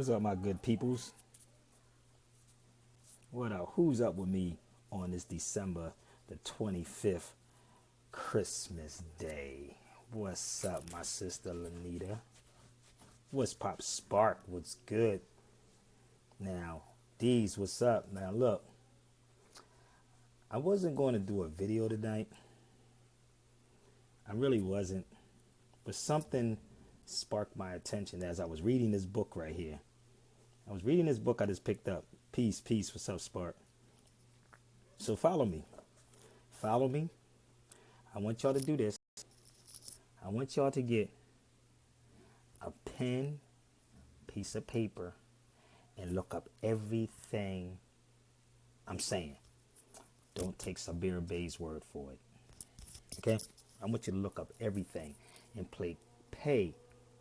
What's up, my good peoples? What up? Who's up with me on this December the 25th, Christmas Day? What's up, my sister Lanita? What's Pop Spark? What's good? Now, D's, what's up? Now, look, I wasn't going to do a video tonight. I really wasn't. But something sparked my attention as I was reading this book right here. I was reading this book I just picked up. Peace, peace. What's up, Spark? So follow me. Follow me. I want y'all to do this. I want y'all to get a pen, piece of paper, and look up everything I'm saying. Don't take Sabir Bey's word for it. Okay? I want you to look up everything and pay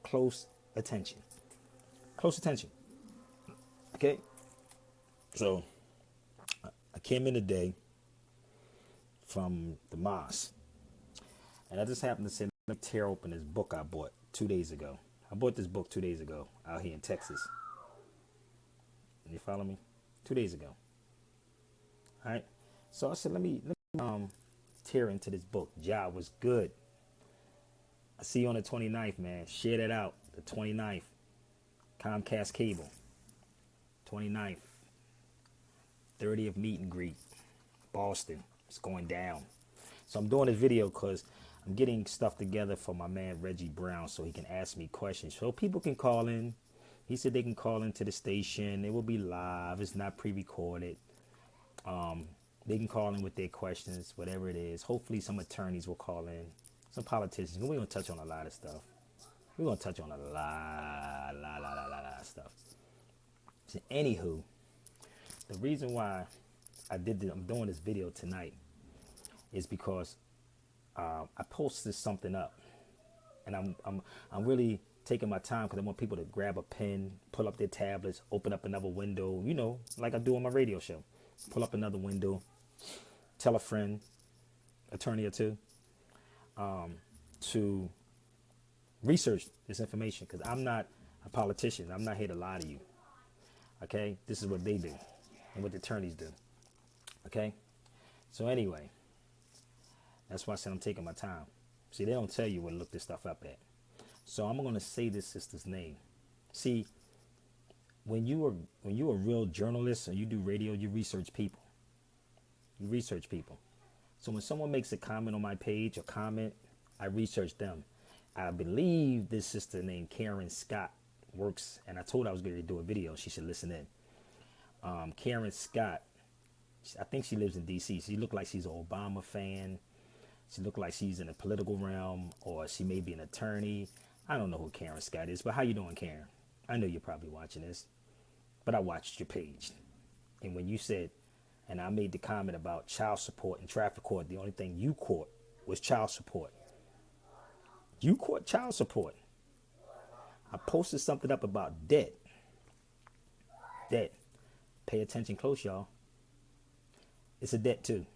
close attention. Close attention. Okay? So, I came in today from the mosque. And I just happened to say, let me tear open this book I bought 2 days ago. I bought this book 2 days ago out here in Texas. You follow me? 2 days ago. All right? So I said, let me tear into this book. Job was good. I see you on the 29th, man. Share that out. The 29th. Comcast Cable. 29th. 30th meet and greet. Boston. It's going down. So I'm doing this video because I'm getting stuff together for my man Reggie Brown so he can ask me questions. So people can call in. He said they can call into the station. It will be live. It's not pre-recorded. They can call in with their questions, whatever it is. Hopefully some attorneys will call in. Some politicians. We're going to touch on a lot of stuff. We're going to touch on a lot of stuff. So anywho, the reason why I'm doing this video tonight is because I posted something up. And I'm really taking my time because I want people to grab a pen, pull up their tablets, open up another window, you know, like I do on my radio show. Pull up another window, tell a friend, attorney or two, to research this information because I'm not a politician. I'm not here to lie to you. Okay? This is what they do and what the attorneys do. Okay? So anyway, that's why I said I'm taking my time. See, they don't tell you where to look this stuff up at. So I'm going to say this sister's name. See, when you're a real journalist and you do radio, you research people. You research people. So when someone makes a comment on my page, a comment, I research them. I believe this sister named Karen Scott works, and I told her I was going to do a video. She should listen in. Karen Scott, I think she lives in D.C. She looked like she's an Obama fan. She looked like she's in the political realm, or she may be an attorney. I don't know who Karen Scott is, but how you doing, Karen? I know you're probably watching this, but I watched your page. And when you said, and I made the comment about child support and traffic court, the only thing you caught was child support. You caught child support. I posted something up about debt. Debt. Pay attention close, y'all. It's a debt too.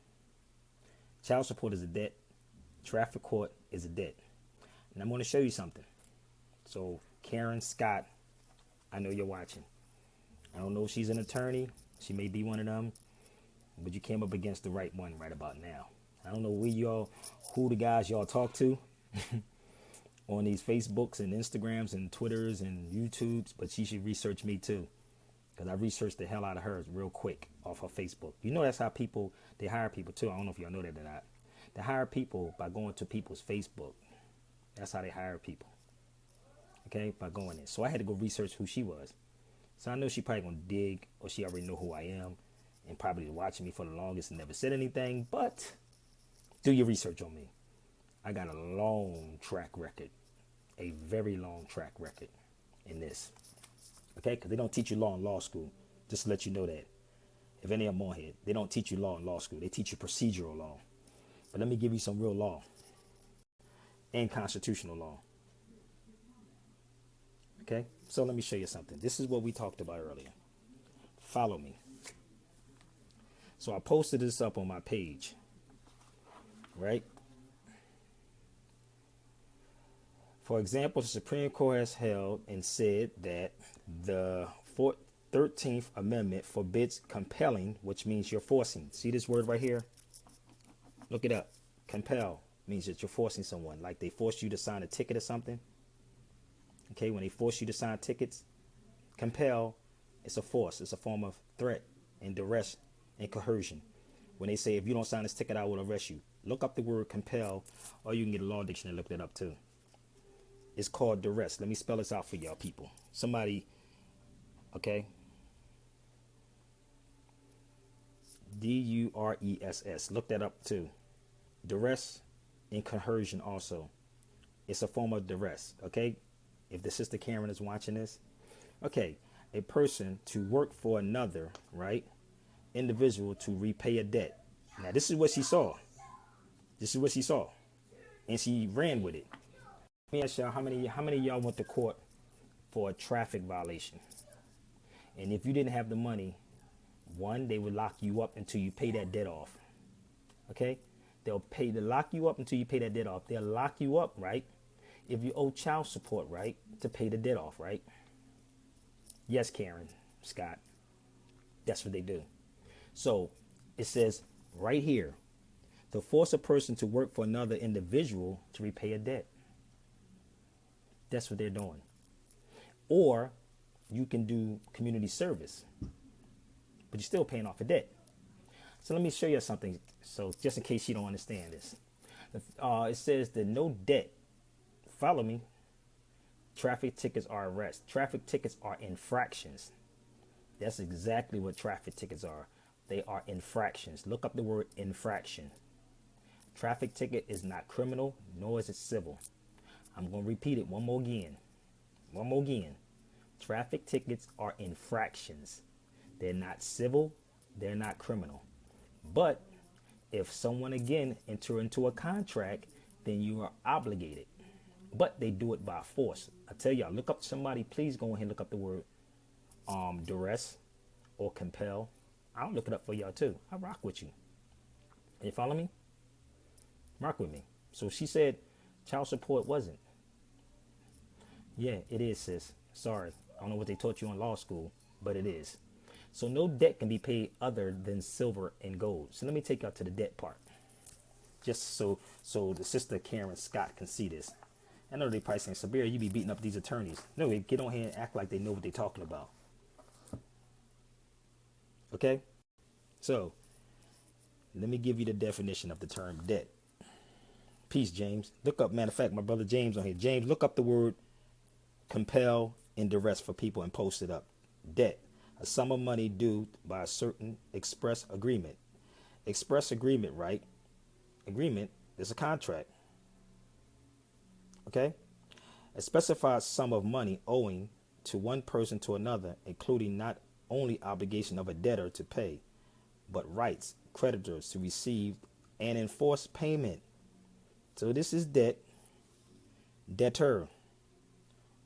Child support is a debt. Traffic court is a debt. And I'm going to show you something. So, Karen Scott, I know you're watching. I don't know if she's an attorney. She may be one of them. But you came up against the right one right about now. I don't know who the guys y'all talk to on these Facebooks and Instagrams and Twitters and YouTubes, but she should research me too. Because I researched the hell out of her real quick off her Facebook. You know that's how they hire people too. I don't know if y'all know that or not. They hire people by going to people's Facebook. That's how they hire people. Okay, by going in. So I had to go research who she was. So I know she probably gonna dig, or she already know who I am, and probably watching me for the longest and never said anything. But do your research on me. I got a long track record, a very long track record in this. Okay, because they don't teach you law in law school. Just to let you know that. If any of them on here, they don't teach you law in law school. They teach you procedural law. But let me give you some real law and constitutional law. Okay, so let me show you something. This is what we talked about earlier. Follow me. So I posted this up on my page, right? For example, the Supreme Court has held and said that the 13th Amendment forbids compelling, which means you're forcing. See this word right here? Look it up. Compel means that you're forcing someone, like they force you to sign a ticket or something. Okay, when they force you to sign tickets, compel, it's a force. It's a form of threat and duress and coercion. When they say, if you don't sign this ticket, I will arrest you. Look up the word compel, or you can get a law dictionary and look that up too. It's called duress. Let me spell this out for y'all people. Somebody, okay? D-U-R-E-S-S. Look that up too. Duress and coercion also. It's a form of duress, okay? If the sister Karen is watching this. Okay, a person to work for another, right? Individual to repay a debt. Now, this is what she saw. This is what she saw. And she ran with it. Let me ask y'all, how many of y'all went to court for a traffic violation? And if you didn't have the money, one, they would lock you up until you pay that debt off. Okay? They'll lock you up until you pay that debt off. They'll lock you up, right? If you owe child support, right? To pay the debt off, right? Yes, Karen, Scott. That's what they do. So it says right here, to force a person to work for another individual to repay a debt. That's what they're doing. Or you can do community service, but you're still paying off a debt. So let me show you something. So just in case you don't understand this, it says that no debt. Follow me. Traffic tickets are arrests. Traffic tickets are infractions. That's exactly what traffic tickets are. They are infractions. Look up the word infraction. Traffic ticket is not criminal, nor is it civil. I'm going to repeat it one more again. One more again. Traffic tickets are infractions. They're not civil. They're not criminal. But if someone, again, enter into a contract, then you are obligated. But they do it by force. I tell y'all, look up somebody. Please go ahead and look up the word duress or compel. I'll look it up for y'all too. I rock with you. You follow me? Rock with me. So she said child support wasn't. Yeah, it is, sis. Sorry. I don't know what they taught you in law school, but it is. So no debt can be paid other than silver and gold. So let me take y'all to the debt part. Just so the sister Karen Scott can see this. I know they probably saying, Sabir, you be beating up these attorneys. No, they get on here and act like they know what they're talking about. Okay? So, let me give you the definition of the term debt. Peace, James. Look up, matter of fact, my brother James on here. James, look up the word compel and duress for people and post it up. Debt, a sum of money due by a certain express agreement. Express agreement, right? Agreement is a contract. Okay? A specified sum of money owing to one person to another, including not only obligation of a debtor to pay, but rights, creditors to receive and enforce payment. So this is debt. Debtor,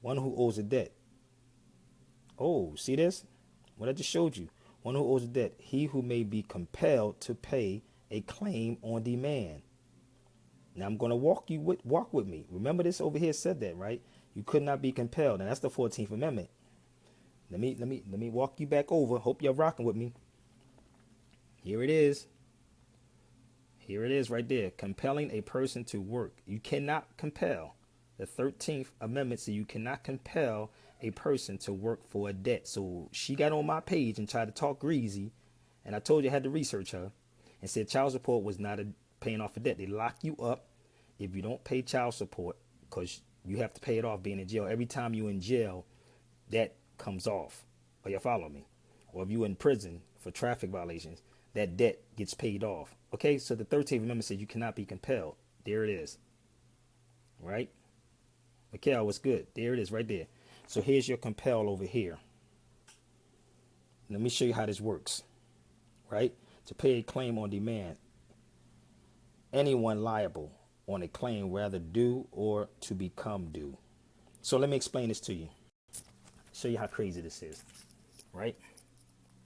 one who owes a debt. Oh, see this? What I just showed you. One who owes a debt. He who may be compelled to pay a claim on demand. Now I'm going to walk with me. Remember this over here said that, right? You could not be compelled. And that's the 14th Amendment. Let me walk you back over. Hope you're rocking with me. Here it is. Here it is right there. Compelling a person to work. You cannot compel. The 13th Amendment says you cannot compel a person to work for a debt. So she got on my page and tried to talk greasy. And I told you I had to research her. And said child support was not paying off a debt. They lock you up if you don't pay child support, because you have to pay it off being in jail. Every time you're in jail, that comes off. Or you follow me? Or if you're in prison for traffic violations, that debt gets paid off. Okay, so the 13th Amendment says you cannot be compelled. There it is. Right? Mikhail, what's good? There it is right there. So here's your compel over here. Let me show you how this works. Right? To pay a claim on demand. Anyone liable on a claim rather due or to become due. So let me explain this to you. Show you how crazy this is. Right?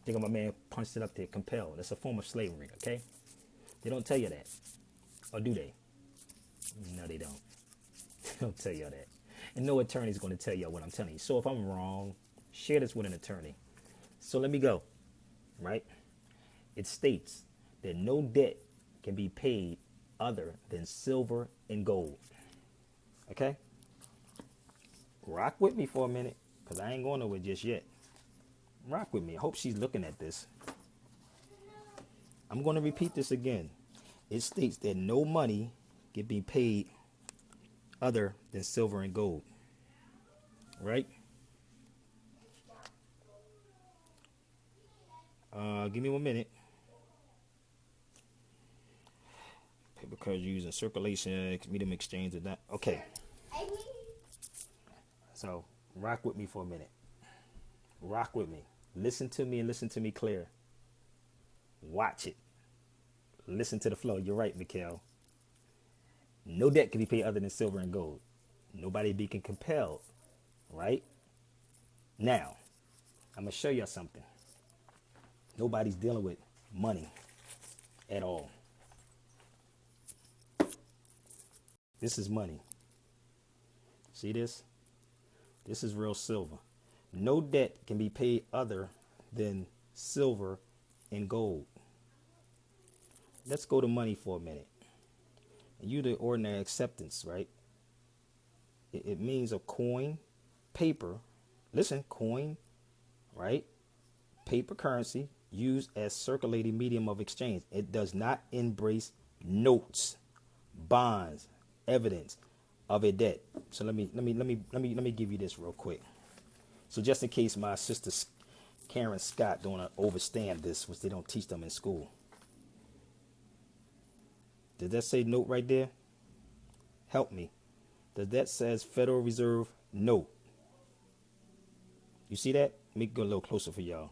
Think of my man punched it up there, compelled. That's a form of slavery, okay? They don't tell you that. Or do they? No, they don't. They don't tell you that. And no attorney is going to tell you what I'm telling you. So if I'm wrong, share this with an attorney. So let me go, right? It states that no debt can be paid other than silver and gold. Okay? Rock with me for a minute, because I ain't going nowhere just yet. Rock with me. I hope she's looking at this. I'm going to repeat this again. It states that no money can be paid other than silver and gold. Right? Give me 1 minute. Paper cards used in circulation, medium exchange, or not. Okay. So, rock with me for a minute. Rock with me. Listen to me and listen to me clear. Watch it. Listen to the flow. You're right, Mikhail. No debt can be paid other than silver and gold. Nobody being compelled, right? Now, I'm going to show you something. Nobody's dealing with money at all. This is money. See this? This is real silver. No debt can be paid other than silver and gold. Let's go to money for a minute. You the ordinary acceptance, right? It means a coin, paper. Listen, coin, right? Paper currency used as circulating medium of exchange. It does not embrace notes, bonds, evidence of a debt. So let me give you this real quick. So just in case my sister Karen Scott don't understand this, which they don't teach them in school. Did that say note right there? Help me. Does that says Federal Reserve note? You see that? Let me go a little closer for y'all.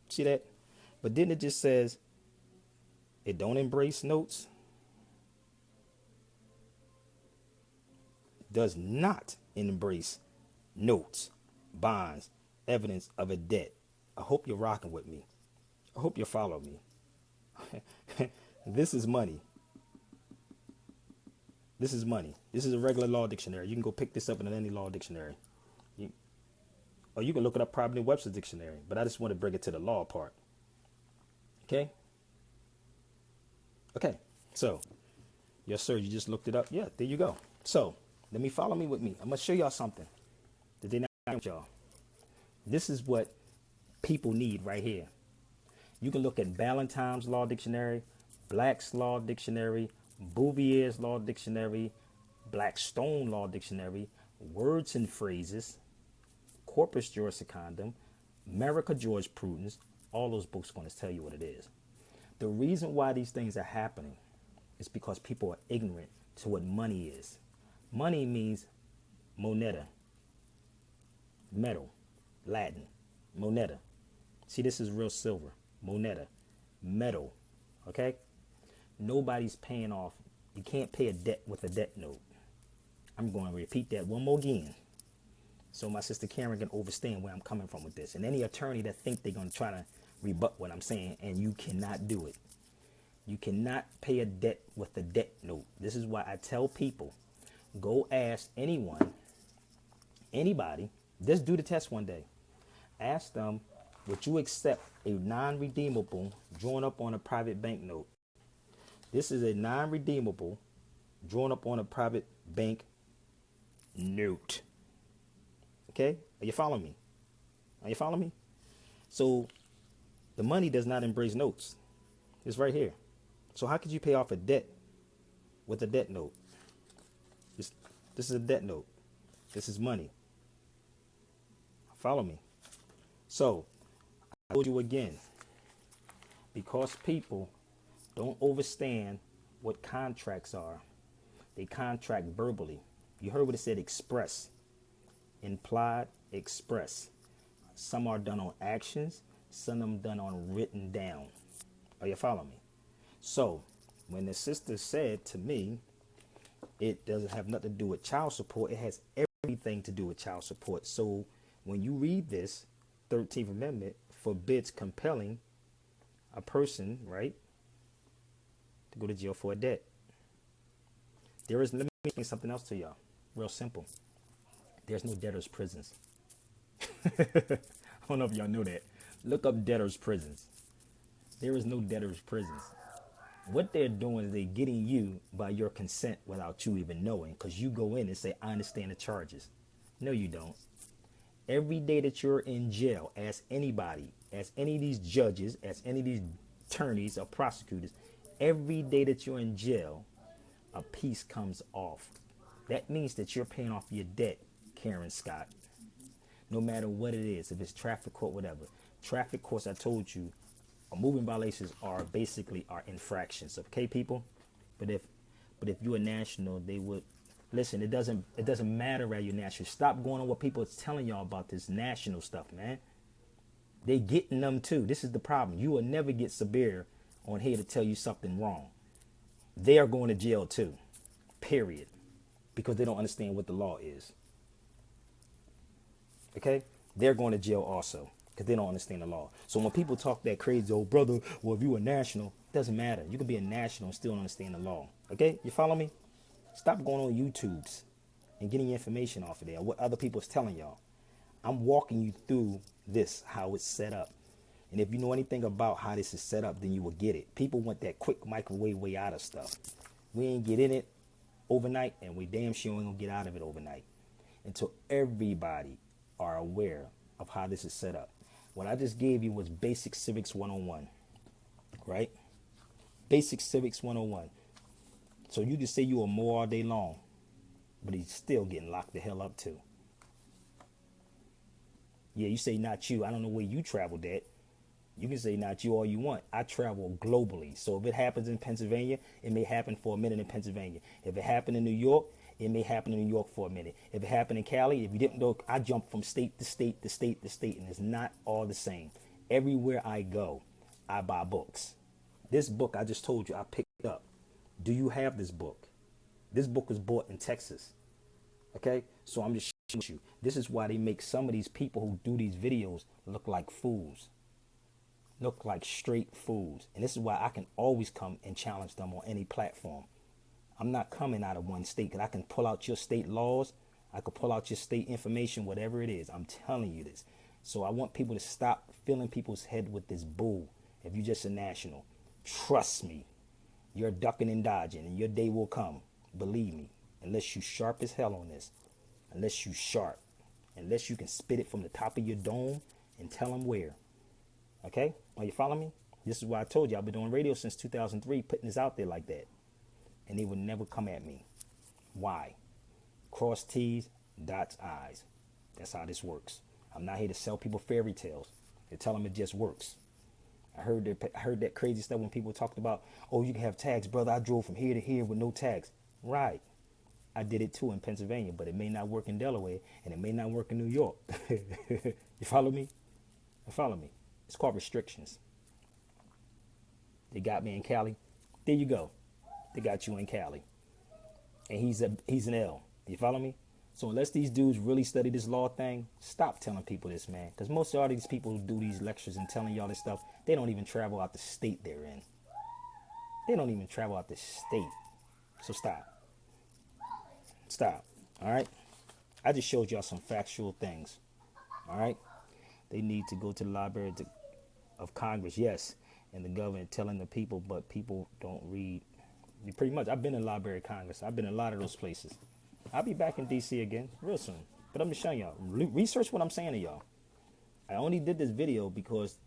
See that? But then it just says it don't embrace notes. Does not embrace notes, bonds, evidence of a debt. I hope you're rocking with me. I hope you follow me. This is money. This is money. This is a regular law dictionary. You can go pick this up in any law dictionary. Or you can look it up probably in Webster's dictionary. But I just want to bring it to the law part. Okay? Okay. So, yes, sir. You just looked it up. Yeah, there you go. So, let me follow me with me. I'm going to show y'all something that they not with y'all. This is what people need right here. You can look at Ballantyne's Law Dictionary, Black's Law Dictionary, Bouvier's Law Dictionary, Blackstone Law Dictionary, Words and Phrases, Corpus Juris Secundum, America Jurisprudence. All those books are going to tell you what it is. The reason why these things are happening is because people are ignorant to what money is. Money means moneta, metal, Latin, moneta. See, this is real silver, moneta, metal, okay? Nobody's paying off. You can't pay a debt with a debt note. I'm going to repeat that one more again so my sister Karen can understand where I'm coming from with this. And any attorney that think they're going to try to rebut what I'm saying, and you cannot do it. You cannot pay a debt with a debt note. This is why I tell people, go ask anyone, anybody, just do the test one day. Ask them, would you accept a non-redeemable drawn up on a private bank note? This is a non-redeemable drawn up on a private bank note. Okay? Are you following me? Are you following me? So the money does not embrace notes. It's right here. So how could you pay off a debt with a debt note? This is a debt note. This is money. Follow me. So I told you again, because people don't understand what contracts are. They contract verbally. You heard what it said, express, implied, express. Some are done on actions, some of them done on written down. Are you following me? So when the sister said to me, it doesn't have nothing to do with child support, it has everything to do with child support. So when you read this, 13th Amendment forbids compelling a person, right, to go to jail for a debt. Let me explain something else to y'all. Real simple. There's no debtors' prisons. I don't know if y'all know that. Look up debtors' prisons. There is no debtors' prisons. What they're doing is they're getting you by your consent without you even knowing, because you go in and say, I understand the charges. No, you don't. Every day that you're in jail, ask anybody, ask any of these judges, ask any of these attorneys or prosecutors, every day that you're in jail, a piece comes off. That means that you're paying off your debt, Karen Scott. No matter what it is, if it's traffic court, whatever. Traffic courts, I told you, moving violations are basically are infractions, okay, people? But if you're a national, they would listen. It doesn't matter whether you're national. Stop going on what people are telling y'all about this national stuff, man. They getting them too. This is the problem. You will never get Sabir on here to tell you something wrong. They are going to jail too, period, because they don't understand what the law is. Okay, they're going to jail also because they don't understand the law. So when people talk that crazy, oh brother, well if you a national, it doesn't matter. You can be a national and still don't understand the law. Okay, you follow me? Stop going on YouTubes and getting information off of there. What other people is telling y'all. I'm walking you through this, how it's set up. And if you know anything about how this is set up, then you will get it. People want that quick microwave way out of stuff. We ain't get in it overnight, and we damn sure ain't gonna get out of it overnight until everybody are aware of how this is set up. What I just gave you was Basic Civics 101, right? Basic Civics 101. So you can say you a Moor all day long, but he's still getting locked the hell up too. Yeah, you say not you. I don't know where you traveled at. You can say not you all you want. I travel globally. So if it happens in Pennsylvania, it may happen for a minute in Pennsylvania. If it happened in New York, it may happen in New York for a minute. If it happened in Cali, if you didn't know, I jump from state to state to state to state, and it's not all the same. Everywhere I go, I buy books. This book I just told you I picked up. Do you have this book? This book was bought in Texas. Okay? So I'm just showing you. This is why they make some of these people who do these videos look like fools. Look like straight fools. And this is why I can always come and challenge them on any platform. I'm not coming out of one state, because I can pull out your state laws. I could pull out your state information, whatever it is. I'm telling you this. So I want people to stop filling people's head with this bull. If you're just a national, trust me, you're ducking and dodging, and your day will come. Believe me, unless you sharp as hell on this, unless you sharp, unless you can spit it from the top of your dome and tell them where. Okay? Are you following me? This is why I told you I've been doing radio since 2003, putting this out there like that. And they would never come at me. Why? Cross T's, dots I's. That's how this works. I'm not here to sell people fairy tales. To tell them it just works. I heard that crazy stuff when people talked about, oh, you can have tags, brother. I drove from here to here with no tags. Right. I did it too in Pennsylvania, but it may not work in Delaware, and it may not work in New York. You follow me? You follow me? It's called restrictions. They got me in Cali. There you go. They got you in Cali. And he's an L. You follow me? So unless these dudes really study this law thing, stop telling people this, man. Because most of all these people who do these lectures and telling y'all this stuff, they don't even travel out the state they're in. They don't even travel out the state. So stop. Stop. All right? I just showed y'all some factual things. All right? They need to go to the Library of Congress, yes, and the government telling the people, but people don't read. Pretty much, I've been in the Library of Congress. I've been in a lot of those places. I'll be back in D.C. again real soon. But I'm just showing y'all. Research what I'm saying to y'all. I only did this video because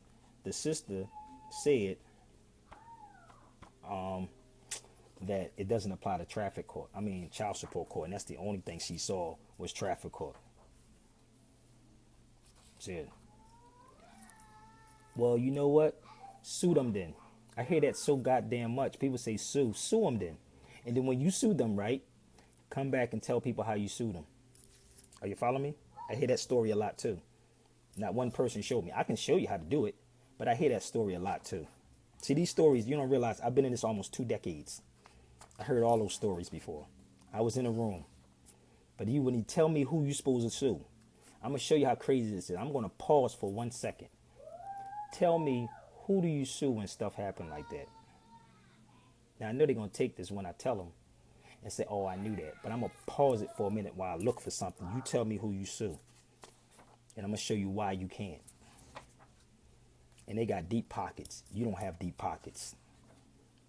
the sister said that it doesn't apply to traffic court. I mean, child support court. And that's the only thing she saw was traffic court. Said, well, you know what? Sue them then. I hear that so goddamn much. People say sue them then. And then when you sue them, right, come back and tell people how you sued them. Are you following me? I hear that story a lot too. Not one person showed me. I can show you how to do it, but I hear that story a lot too. See, these stories, you don't realize I've been in this almost 2 decades. I heard all those stories before. I was in a room. But when you tell me who you're supposed to sue, I'm going to show you how crazy this is. I'm going to pause for 1 second. Tell me, who do you sue when stuff happen like that? Now, I know they're going to take this when I tell them. and say, oh, I knew that. But I'm going to pause it for a minute while I look for something. You tell me who you sue. And I'm going to show you why you can't. And they got deep pockets. You don't have deep pockets.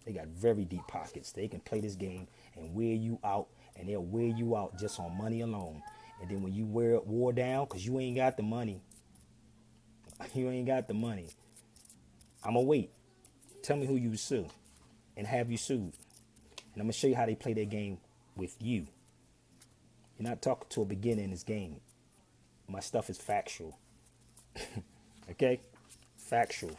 They got very deep pockets. They can play this game and wear you out. And they'll wear you out just on money alone. And then when you wore down, because you ain't got the money. You ain't got the money. I'm going to wait. Tell me who you sue. And have you sued. And I'm going to show you how they play their game with you. You're not talking to a beginner in this game. My stuff is factual. Okay? Factual.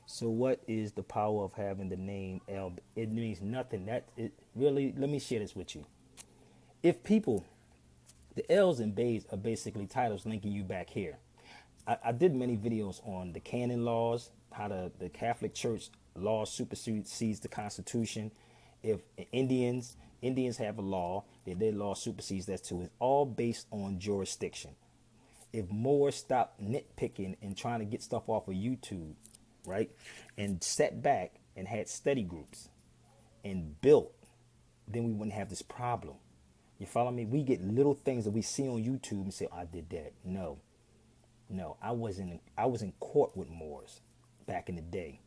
So what is the power of having the name L? It means nothing. Really, let me share this with you. If people, the L's and Bays are basically titles linking you back here. I did many videos on the canon laws, how the Catholic Church law supersedes the Constitution. If Indians have a law, then their law supersedes that too. It's all based on jurisdiction. If more stopped nitpicking and trying to get stuff off of YouTube, right, and sat back and had study groups and built, then we wouldn't have this problem. You follow me? We get little things that we see on YouTube and say, oh, I did that. No, I was in court with Moors back in the day.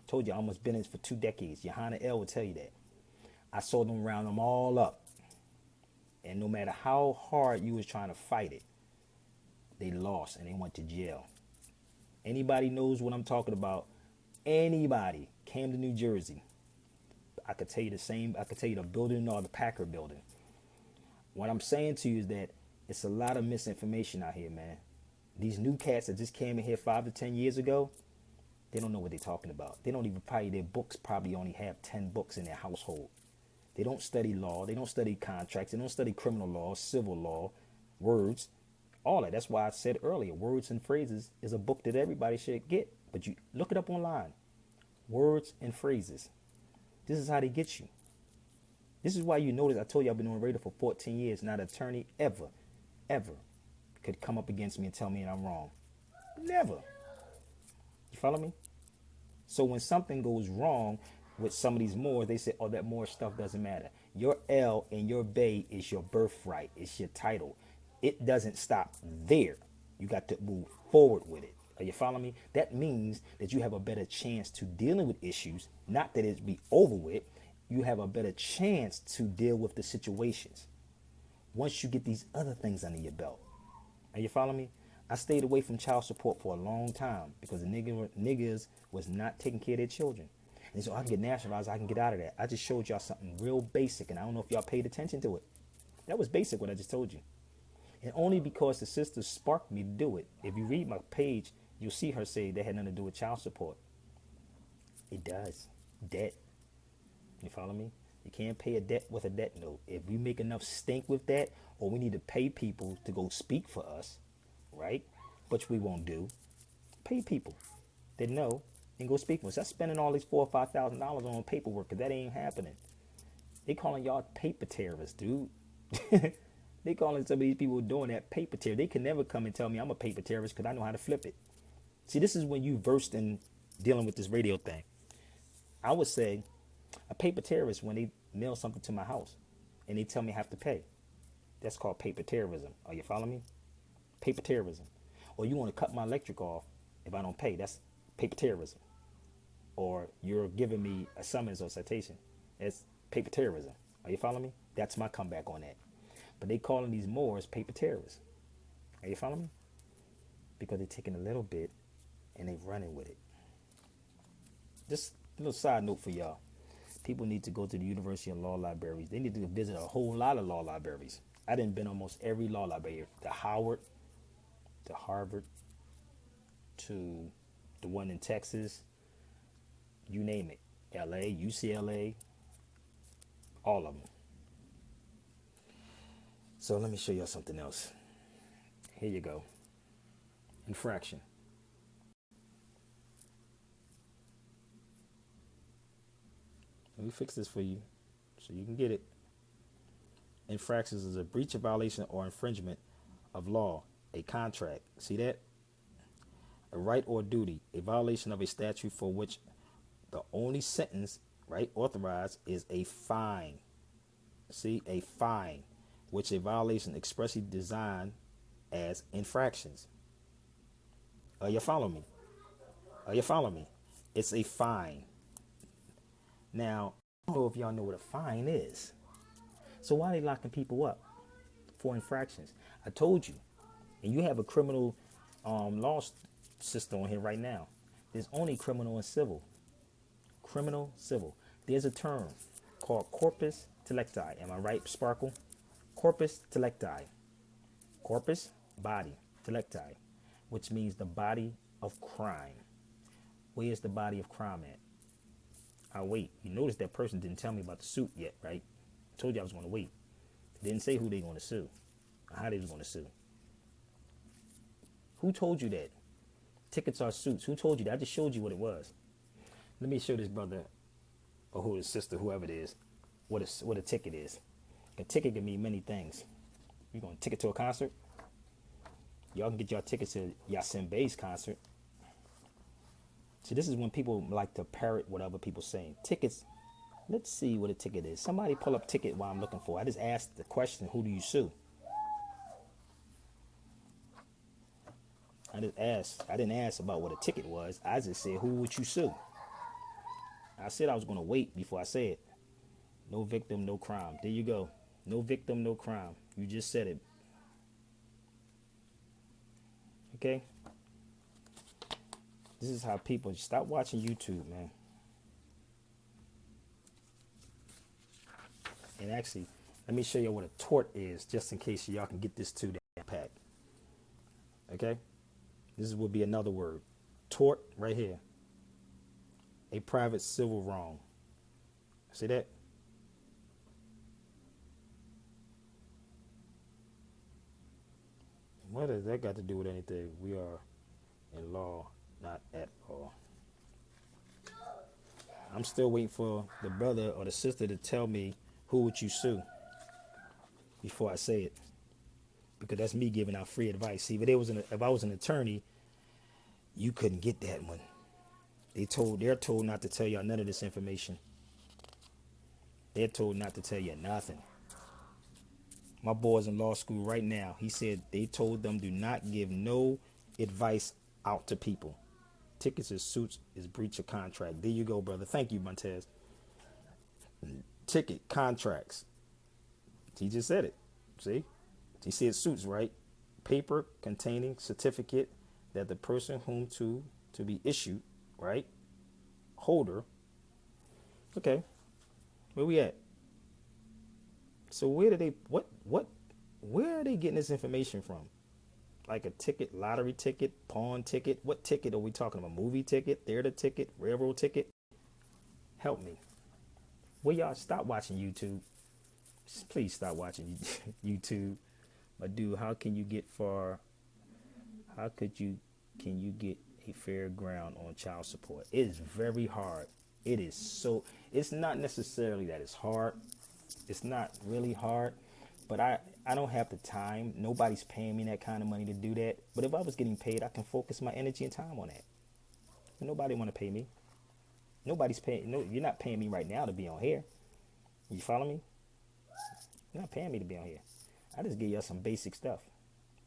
Told you I almost been in this for 2 decades. Johanna L will tell you that. I saw them round them all up. And no matter how hard you was trying to fight it, they lost and they went to jail. Anybody knows what I'm talking about? Anybody. Camden, New Jersey. I could tell you the same. I could tell you the building or the Packard building. What I'm saying to you is that it's a lot of misinformation out here, man. These new cats that just came in here 5 to 10 years ago, they don't know what they're talking about. They don't even probably, their books probably only have 10 books in their household. They don't study law. They don't study contracts. They don't study criminal law, civil law, words, all that. That's why I said earlier, Words and Phrases is a book that everybody should get. But you look it up online. Words and Phrases. This is how they get you. This is why you notice I told you I've been on radio for 14 years. Not an attorney ever could come up against me and tell me I'm wrong. Never. You follow me? So when something goes wrong with some of these Moors, they say, oh, that Moor stuff doesn't matter. Your L and your Bay is your birthright. It's your title. It doesn't stop there. You got to move forward with it. Are you following me? That means that you have a better chance to dealing with issues. Not that it be over with. You have a better chance to deal with the situations once you get these other things under your belt. Are you following me? I stayed away from child support for a long time because the niggas was not taking care of their children. And so I can get nationalized, I can get out of that. I just showed y'all something real basic, and I don't know if y'all paid attention to it. That was basic, what I just told you. And only because the sister sparked me to do it. If you read my page, you'll see her say that had nothing to do with child support. It does. Debt. You follow me? You can't pay a debt with a debt note. If we make enough stink with that, or we need to pay people to go speak for us, right? Which we won't do. Pay people that know and go speak for us. That's spending all these $4,000 or $5,000 on paperwork, because that ain't happening. They calling y'all paper terrorists, dude. They calling some of these people doing that paper terror. They can never come and tell me I'm a paper terrorist because I know how to flip it. See, this is when you versed in dealing with this radio thing. I would say a paper terrorist when they mail something to my house and they tell me I have to pay. That's called paper terrorism. Are you following me? Paper terrorism. Or you want to cut my electric off if I don't pay. That's paper terrorism. Or you're giving me a summons or citation. That's paper terrorism. Are you following me? That's my comeback on that. But they calling these Moors paper terrorists. Are you following me? Because they're taking a little bit and they running with it. Just a little side note for y'all. People need to go to the University of Law libraries. They need to visit a whole lot of law libraries. I done been almost every law library. To Howard, to Harvard, to the one in Texas, you name it. LA, UCLA, all of them. So let me show y'all something else. Here you go. Infraction. Let me fix this for you so you can get it. Infractions is a breach of violation or infringement of law, a contract. See that? A right or duty, a violation of a statute for which the only sentence, right, authorized is a fine. See, a fine, which a violation expressly designed as infractions. Are you following me? Are you following me? It's a fine. Now, I don't know if y'all know what a fine is. So why are they locking people up for infractions? I told you, and you have a criminal law system on here right now. There's only criminal and civil. Criminal, civil. There's a term called corpus delicti. Am I right, Sparkle? Corpus delicti. Corpus, body, delicti, which means the body of crime. Where's the body of crime at? I'll wait. You notice that person didn't tell me about the suit yet, right? I told you I was going to wait. They didn't say who they going to sue or how they was going to sue. Who told you that? Tickets are suits. Who told you that? I just showed you what it was. Let me show this brother or who his sister, whoever it is, what a ticket is. A ticket can mean many things. You going to ticket to a concert? Y'all can get y'all tickets to Yasin Bey's concert. So this is when people like to parrot what other people saying. Tickets. Let's see what a ticket is. Somebody pull up ticket while I'm looking for. I just asked the question, who do you sue? I just asked. I didn't ask about what a ticket was. I just said, who would you sue? I said I was going to wait before I said it. No victim, no crime. There you go. No victim, no crime. You just said it. Okay? This is how people stop watching YouTube, man. And actually, let me show you what a tort is, just in case y'all can get this to the pack. Okay? This would be another word. Tort, right here. A private civil wrong. See that? What does that got to do with anything? We are in law, not at all. I'm still waiting for the brother or the sister to tell me who would you sue before I say it, because that's me giving out free advice. See, if I was an attorney, you couldn't get that one. They're told not to tell y'all none of this information. They're told not to tell you nothing. My boy's in law school right now. He said they told them do not give no advice out to people. Tickets and suits is breach of contract. There you go, brother. Thank you, Montez. Ticket contracts. He just said it. See? He said suits, right? Paper containing certificate that the person whom to be issued, right? Holder. Okay. Where we at? So where are they getting this information from? Like a ticket, lottery ticket, pawn ticket? What ticket are we talking about? Movie ticket, theater ticket, railroad ticket? Help me. Will y'all stop watching YouTube? Please stop watching YouTube. But dude, how can you get can you get a fair ground on child support? It is very hard. It's not necessarily that it's hard. It's not really hard, but I don't have the time. Nobody's paying me that kind of money to do that. But if I was getting paid, I can focus my energy and time on that. But nobody want to pay me. Nobody's paying. No, you're not paying me right now to be on here. You follow me? You're not paying me to be on here. I just give y'all some basic stuff.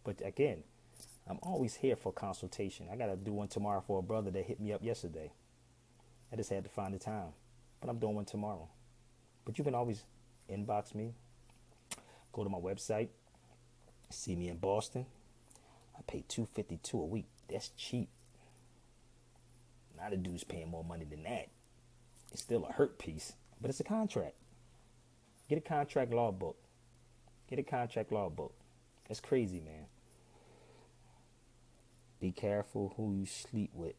But again, I'm always here for consultation. I got to do one tomorrow for a brother that hit me up yesterday. I just had to find the time. But I'm doing one tomorrow. But you can always inbox me. Go to my website. See me in Boston. I pay $252 a week. That's cheap. Now the dude's paying more money than that. It's still a hurt piece, but it's a contract. Get a contract law book. Get a contract law book. That's crazy, man. Be careful who you sleep with.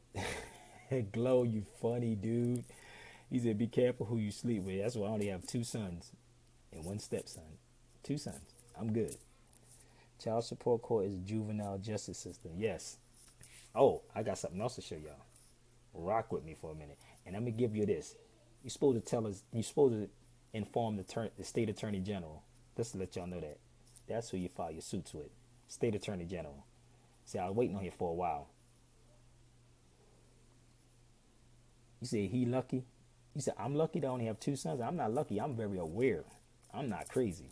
Glow, you funny dude. He said, be careful who you sleep with. That's why I only have 2 sons and 1 stepson. 2 sons. I'm good. Child support court is juvenile justice system. Yes. Oh, I got something else to show y'all. Rock with me for a minute. And let me give you this. You're supposed to tell us, you're supposed to inform the state attorney general. Just to let y'all know that. That's who you file your suits with. State attorney general. See, I was waiting on here for a while. You say he lucky? You said I'm lucky to only have 2 sons. I'm not lucky. I'm very aware. I'm not crazy.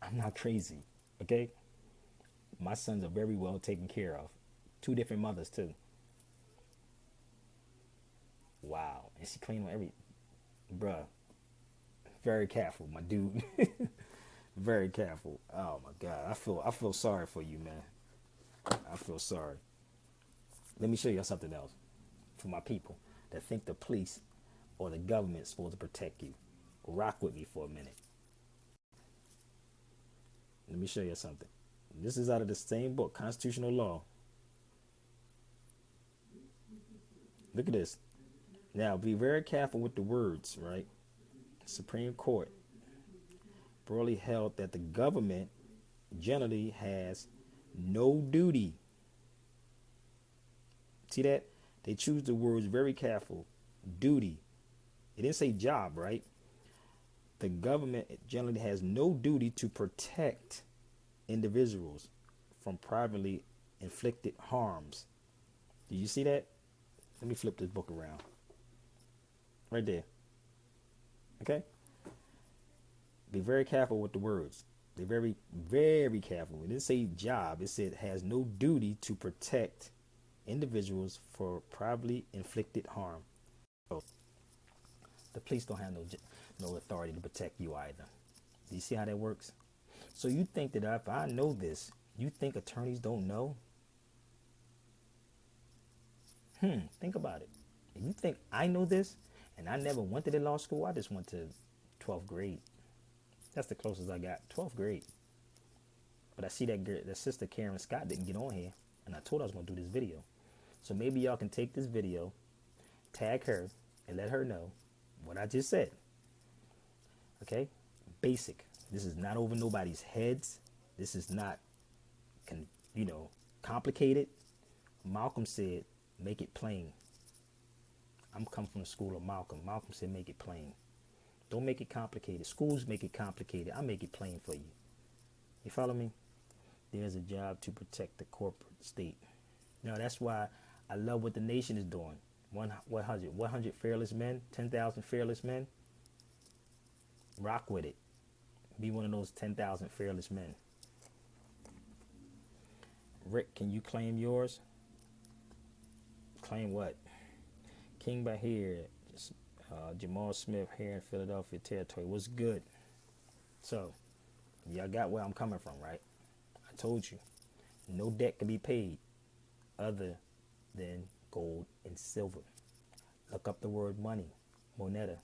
I'm not crazy. Okay? My sons are very well taken care of. Two different mothers, too. Wow. And she clean on every. Bruh. Very careful, my dude. Very careful. Oh my God. I feel sorry for you, man. I feel sorry. Let me show you something else for my people that think the police or the government is supposed to protect you. Rock with me for a minute. Let me show you something. This is out of the same book, Constitutional Law. Look at this. Now, be very careful with the words, right? Supreme Court broadly held that the government generally has no duty. See that? They choose the words very careful. Duty. It didn't say job, right? The government generally has no duty to protect individuals from privately inflicted harms. Do you see that? Let me flip this book around. Right there. Okay? Be very careful with the words. Be very, very careful. It didn't say job. It said has no duty to protect individuals for privately inflicted harm. So the police don't have no authority to protect you either. Do you see how that works? So you think that if I know this, you think attorneys don't know? Think about it. If you think I know this, and I never went to the law school, I just went to 12th grade. That's the closest I got, 12th grade. But I see that sister Karen Scott didn't get on here, and I told her I was going to do this video. So maybe y'all can take this video, tag her, and let her know what I just said. Okay? Basic. This is not over nobody's heads. This is not, complicated. Malcolm said, make it plain. I'm coming from the school of Malcolm. Malcolm said, make it plain. Don't make it complicated. Schools make it complicated. I make it plain for you. You follow me? There's a job to protect the corporate state. Now, that's why I love what the nation is doing. 100 fearless men, 10,000 fearless men. Rock with it. Be one of those 10,000 fearless men. Rick, can you claim yours? Claim what? King by here. Jamal Smith here in Philadelphia territory. What's good? So, y'all got where I'm coming from, right? I told you. No debt can be paid other than gold and silver. Look up the word money. Moneta.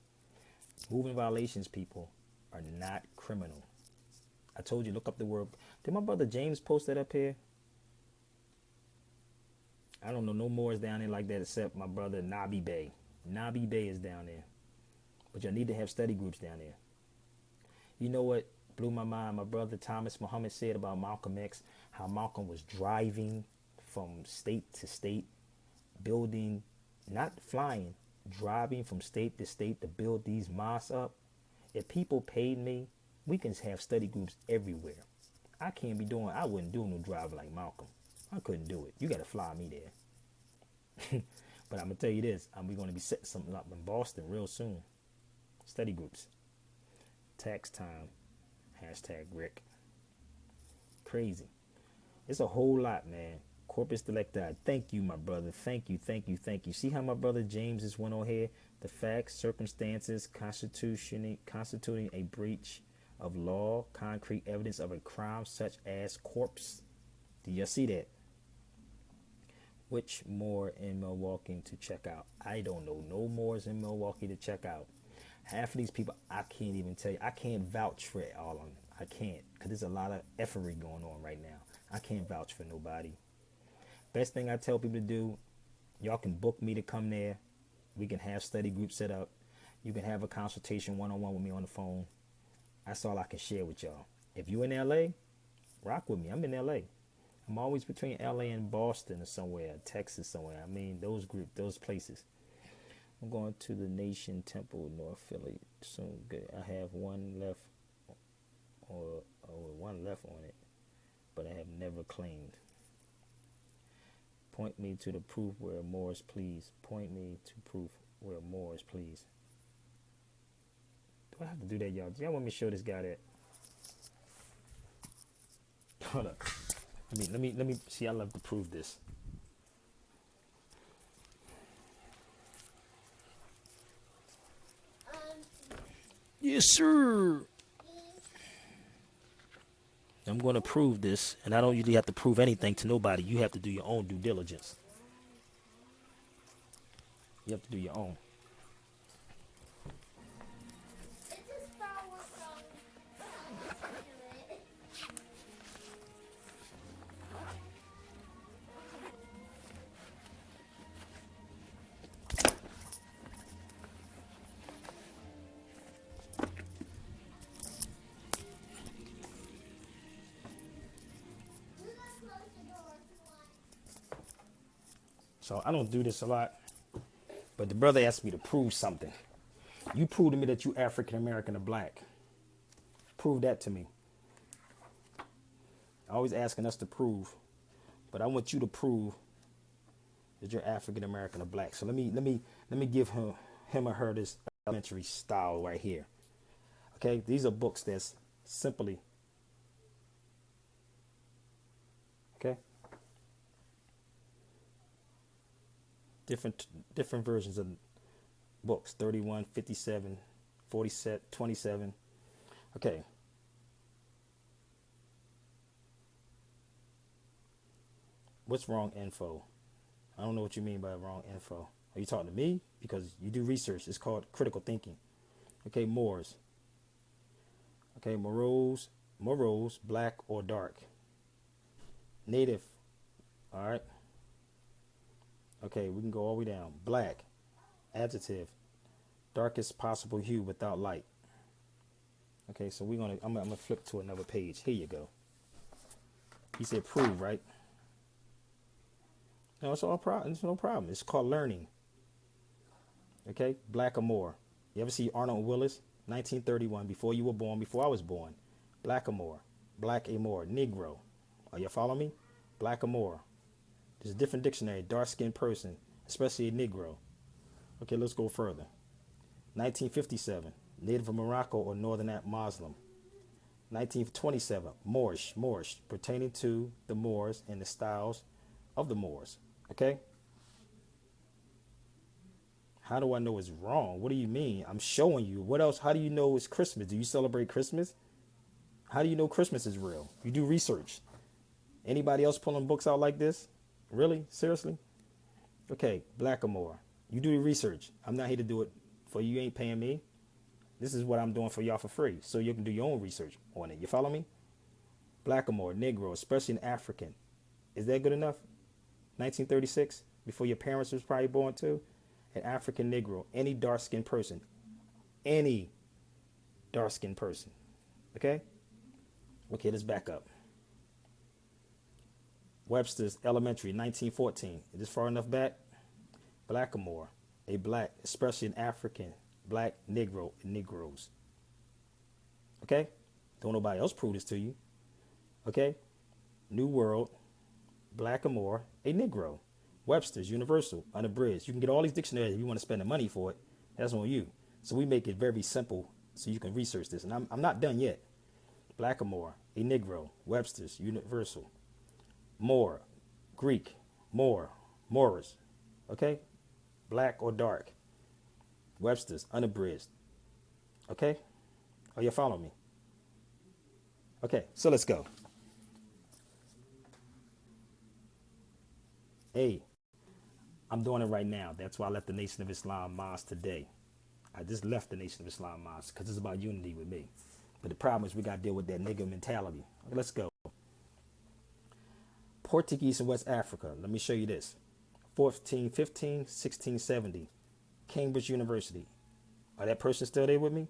Moving violations, people, are not criminal. I told you, look up the word. Did my brother James post that up here? I don't know no more is down there like that except my brother Sabir Bey. Sabir Bey is down there. But y'all need to have study groups down there. You know what blew my mind? My brother Thomas Muhammad said about Malcolm X, how Malcolm was driving from state to state, building, not flying, driving from state to state to build these mosques up. If people paid me, we can have study groups everywhere. I wouldn't do no driving like Malcolm. I couldn't do it. You got to fly me there. But I'm going to tell you this. We're going to be setting something up in Boston real soon. Study groups. Tax time. Hashtag Rick. Crazy. It's a whole lot, man. Corpus delicti. Thank you, my brother. Thank you, thank you, thank you. See how my brother James just went on here? The facts, circumstances, constituting a breach of law, concrete evidence of a crime such as corpse. Do you see that? Which more in Milwaukee to check out? I don't know. No more is in Milwaukee to check out. Half of these people, I can't even tell you. I can't vouch for all of them. I can't, because there's a lot of effery going on right now. I can't vouch for nobody. Best thing I tell people to do, y'all can book me to come there. We can have study groups set up. You can have a consultation one-on-one with me on the phone. That's all I can share with y'all. If you in LA, rock with me. I'm in LA. I'm always between LA and Boston or somewhere, Texas somewhere. I mean, those places. I'm going to the Nation Temple, North Philly soon. Good. I have one left, or one left on it, but I have never claimed. Point me to the proof where more is pleased. Point me to proof where more is pleased. Do I have to do that, y'all. Do y'all want me to show this guy that? Hold up. Let me see. I love to prove this. Yes, sir. I'm going to prove this, and I don't usually have to prove anything to nobody. You have to do your own due diligence. You have to do your own. So I don't do this a lot, but the brother asked me to prove something. You prove to me that you African American or black. Prove that to me. Always asking us to prove, but I want you to prove that you're African American or black. So let me give him or her this elementary style right here. Okay, these are books that's simply okay. Different versions of books, 31, 57, 47, 27. Okay. What's wrong info? I don't know what you mean by wrong info. Are you talking to me? Because you do research. It's called critical thinking. Okay, Moors. Okay, Moros, black or dark. Native. All right. Okay, we can go all the way down. Black, adjective, darkest possible hue without light. Okay, so I'm gonna flip to another page. Here you go. He said prove, right? No, it's all problem. It's no problem. It's called learning. Okay, black or more. You ever see Arnold Willis, 1931, before you were born, before I was born? Black or more, Negro. Are you following me? Black or more. There's a different dictionary, dark-skinned person, especially a Negro. Okay, let's go further. 1957, native of Morocco or northern Muslim. 1927, Moorish, pertaining to the Moors and the styles of the Moors. Okay? How do I know it's wrong? What do you mean? I'm showing you. What else? How do you know it's Christmas? Do you celebrate Christmas? How do you know Christmas is real? You do research. Anybody else pulling books out like this? Really? Seriously? Okay, black or more. You do the research. I'm not here to do it for you. You ain't paying me. This is what I'm doing for y'all for free, so you can do your own research on it. You follow me? Black or more, Negro, especially an African. Is that good enough? 1936, before your parents was probably born too. An African Negro, any dark-skinned person. Any dark-skinned person. Okay? Okay, let's back up. Webster's Elementary, 1914. Is this far enough back? Black or more, a black, especially an African, black, Negro, and Negroes. Okay? Don't nobody else prove this to you. Okay? New World, black or more, a Negro. Webster's Universal, unabridged. You can get all these dictionaries if you want to spend the money for it. That's on you. So we make it very simple so you can research this. And I'm not done yet. Black or more, a Negro. Webster's Universal. More, Greek, Moors. Okay? Black or dark. Webster's unabridged. Okay? Are you following me? Okay, so let's go. A. I'm doing it right now. That's why I left the Nation of Islam Mosque today. I just left the Nation of Islam Mosque because it's about unity with me. But the problem is we got to deal with that nigga mentality. Okay, let's go. Portuguese in West Africa. Let me show you this. 1415, 1670. Cambridge University. Are that person still there with me?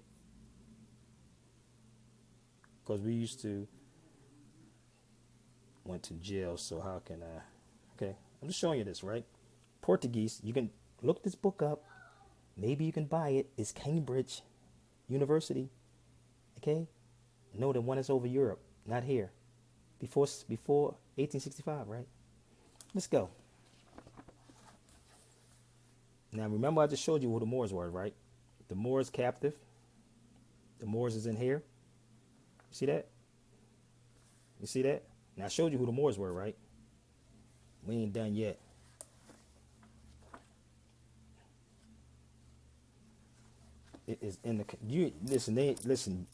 Because we used to went to jail, so how can I? Okay, I'm just showing you this, right? Portuguese. You can look this book up. Maybe you can buy it. It's Cambridge University. Okay? No, the one is over Europe, not here. Before 1865, right? Let's go. Now remember I just showed you who the Moors were, right? The Moors captive. The Moors is in here. You see that? You see that? Now I showed you who the Moors were, right? We ain't done yet. It is in the listen.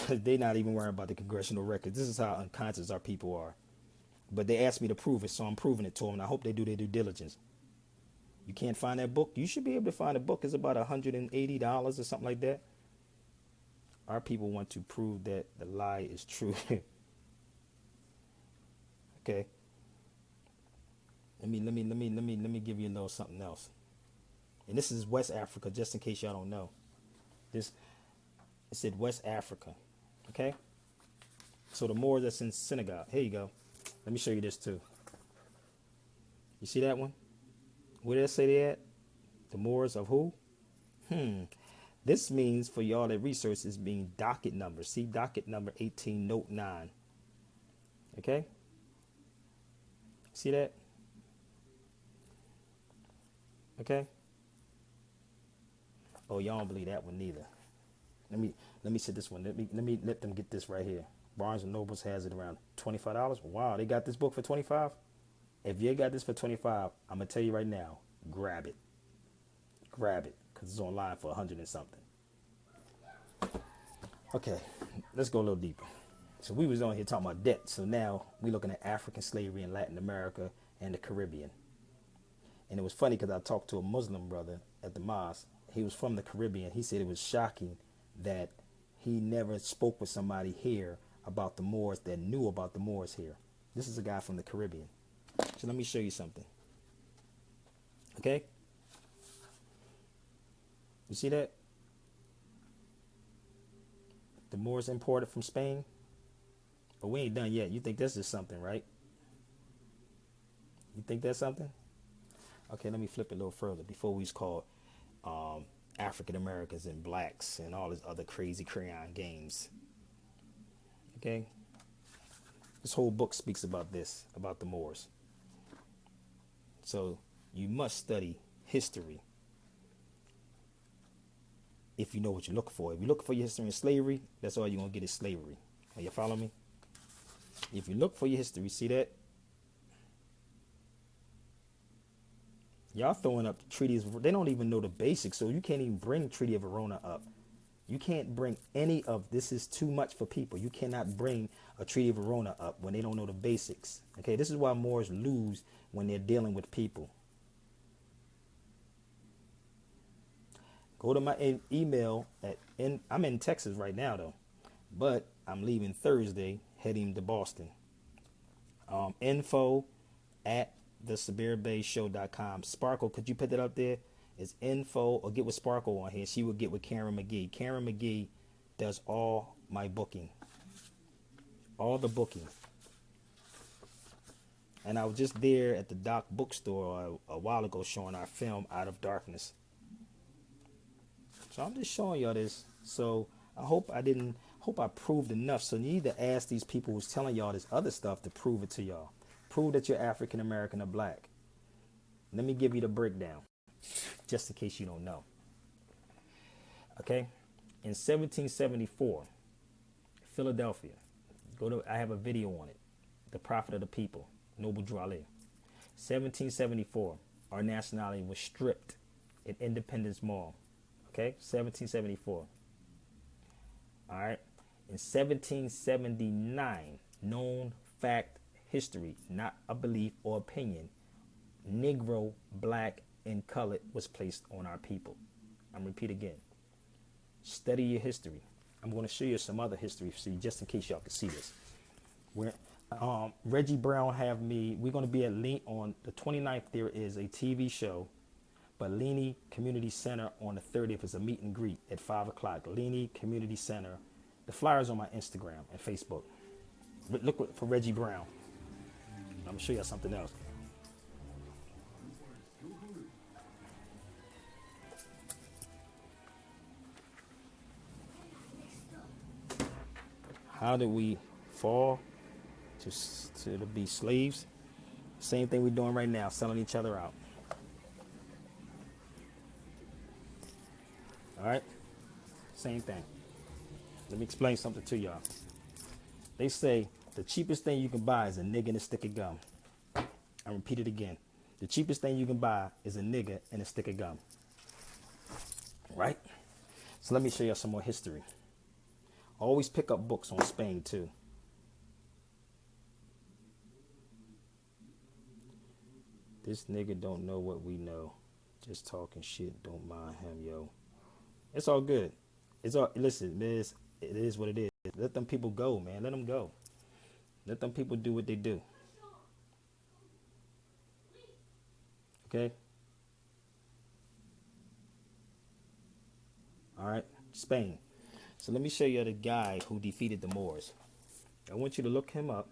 They not even worrying about the congressional records. This is how unconscious our people are. But they asked me to prove it, so I'm proving it to them. And I hope they do their due diligence. You can't find that book? You should be able to find a book. It's about $180 or something like that. Our people want to prove that the lie is true. Okay. Let me give you a little something else. And this is West Africa, just in case y'all don't know. It said West Africa. Okay. So the Moors that's in Senegal. Here you go. Let me show you this too. You see that one? Where did I say they at? The Moors of who? This means, for y'all that research, is being docket number. See docket number 18, note 9. Okay? See that? Okay? Oh, y'all don't believe that one neither. Let me see this one. Let them get this right here. Barnes and Nobles has it around $25. Wow, they got this book for $25. If you got this for $25, I'm gonna tell you right now, grab it, because it's online for 100 and something. Okay, let's go a little deeper. So we was on here talking about debt. So now we looking at African slavery in Latin America and the Caribbean. And it was funny because I talked to a Muslim brother at the mosque. He was from the Caribbean. He said it was shocking that he never spoke with somebody here about the Moors that knew about the Moors here. This is a guy from the Caribbean. So let me show you something. Okay? You see that? The Moors imported from Spain. But we ain't done yet. You think this is something, right? You think that's something? Okay, let me flip it a little further before we was called African Americans and blacks and all this other crazy crayon games. Okay? This whole book speaks about this, about the Moors. So you must study history if you know what you're looking for. If you look for your history in slavery, that's all you're going to get is slavery. Are you following me? If you look for your history, see that? Y'all throwing up the treaties. They don't even know the basics, so you can't even bring Treaty of Verona up. You can't bring any of this. Is too much for people. You cannot bring a Treaty of Verona up when they don't know the basics. Okay, this is why Moors lose when they're dealing with people. Go to my email I'm in Texas right now though, but I'm leaving Thursday, heading to Boston. Info at theSabirBeyShow.com. Sparkle, could you put that up there? It's info, or get with Sparkle on here. She will get with Karen McGee. Karen McGee does all my booking, all the booking. And I was just there at the Doc bookstore a while ago showing our film Out of Darkness. So I'm just showing y'all this. So I hope I proved enough. So you need to ask these people who's telling y'all this other stuff to prove it to y'all. Prove that you're African American or black. Let me give you the breakdown, just in case you don't know. Okay, in 1774, Philadelphia. I have a video on it. The Prophet of the People, Noble Drew Ali. 1774, our nationality was stripped at Independence Mall. Okay, 1774. All right, in 1779, known fact, history, not a belief or opinion, Negro, black, and colored was placed on our people. I'm repeat again. Study your history. I'm going to show you some other history, see, just in case y'all can see this. Where Reggie Brown have me. We're going to be at on the 29th. There is a TV show, but Leaney Community Center on the 30th is a meet and greet at 5 o'clock. Leaney Community Center. The flyer's on my Instagram and Facebook. Look for Reggie Brown. I'm going to show you something else. How did we fall to be slaves? Same thing we're doing right now, selling each other out. All right? Same thing. Let me explain something to y'all. They say the cheapest thing you can buy is a nigga and a stick of gum. I repeat it again. The cheapest thing you can buy is a nigga and a stick of gum. Right? So let me show y'all some more history. Always pick up books on Spain too. This nigga don't know what we know. Just talking shit. Don't mind him, yo. It's all good. It's all, listen, it is what it is. Let them people go, man. Let them go. Let them people do what they do. Okay? All right? Spain. So let me show you the guy who defeated the Moors. I want you to look him up.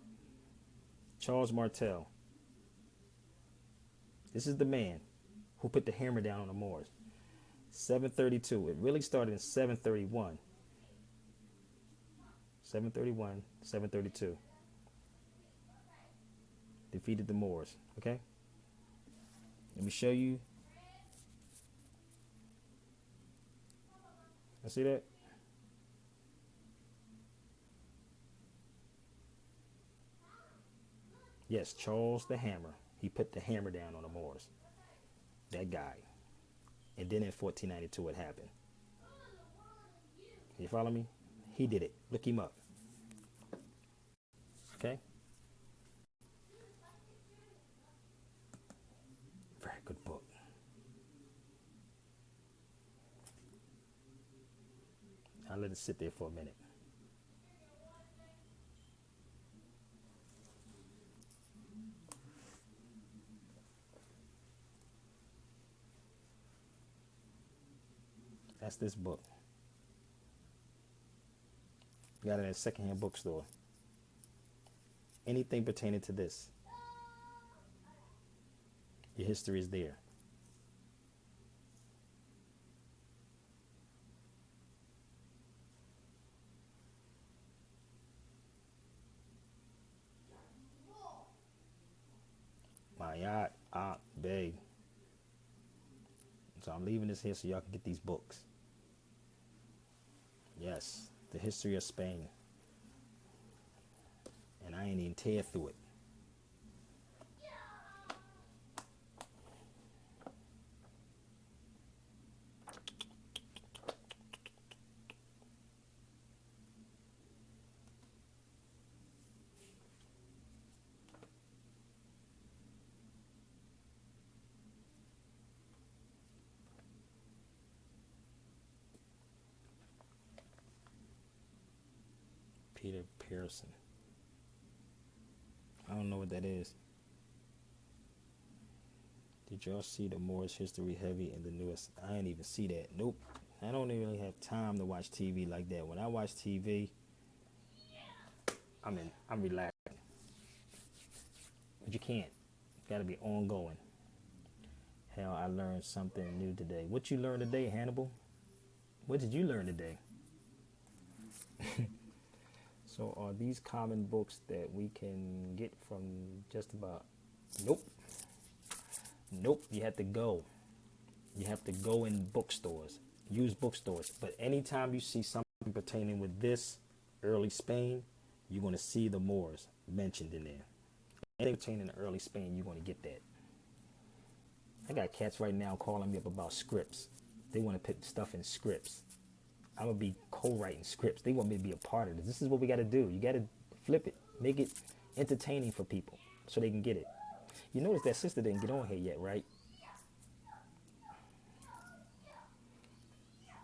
Charles Martel. This is the man who put the hammer down on the Moors. 732. It really started in 731. 731, 732. Defeated the Moors. Okay? Let me show you. I see that? Yes, Charles the Hammer. He put the hammer down on the Moors. That guy. And then in 1492 it happened. You follow me? He did it. Look him up. Okay? Very good book. I'll let it sit there for a minute. That's this book. You got it at a secondhand bookstore. Anything pertaining to this. Your history is there. Mayat Bey. So I'm leaving this here so y'all can get these books. Yes, the history of Spain. And I ain't even tear through it. Peter Pearson. I don't know what that is. Did y'all see the Moorish history heavy in the newest? I didn't even see that. Nope. I don't even really have time to watch TV like that. When I watch TV, I'm relaxing. But you can't. It's got to be ongoing. Hell, I learned something new today. What you learned today, Hannibal? What did you learn today? So are these common books that we can get from just about? Nope. Nope. You have to go. You have to go in bookstores. Use bookstores. But anytime you see something pertaining with this early Spain, you're going to see the Moors mentioned in there. Anything pertaining to early Spain, you're going to get that. I got cats right now calling me up about scripts. They want to put stuff in scripts. I'm going to be co-writing scripts. They want me to be a part of this. This is what we got to do. You got to flip it. Make it entertaining for people so they can get it. You notice that sister didn't get on here yet, right?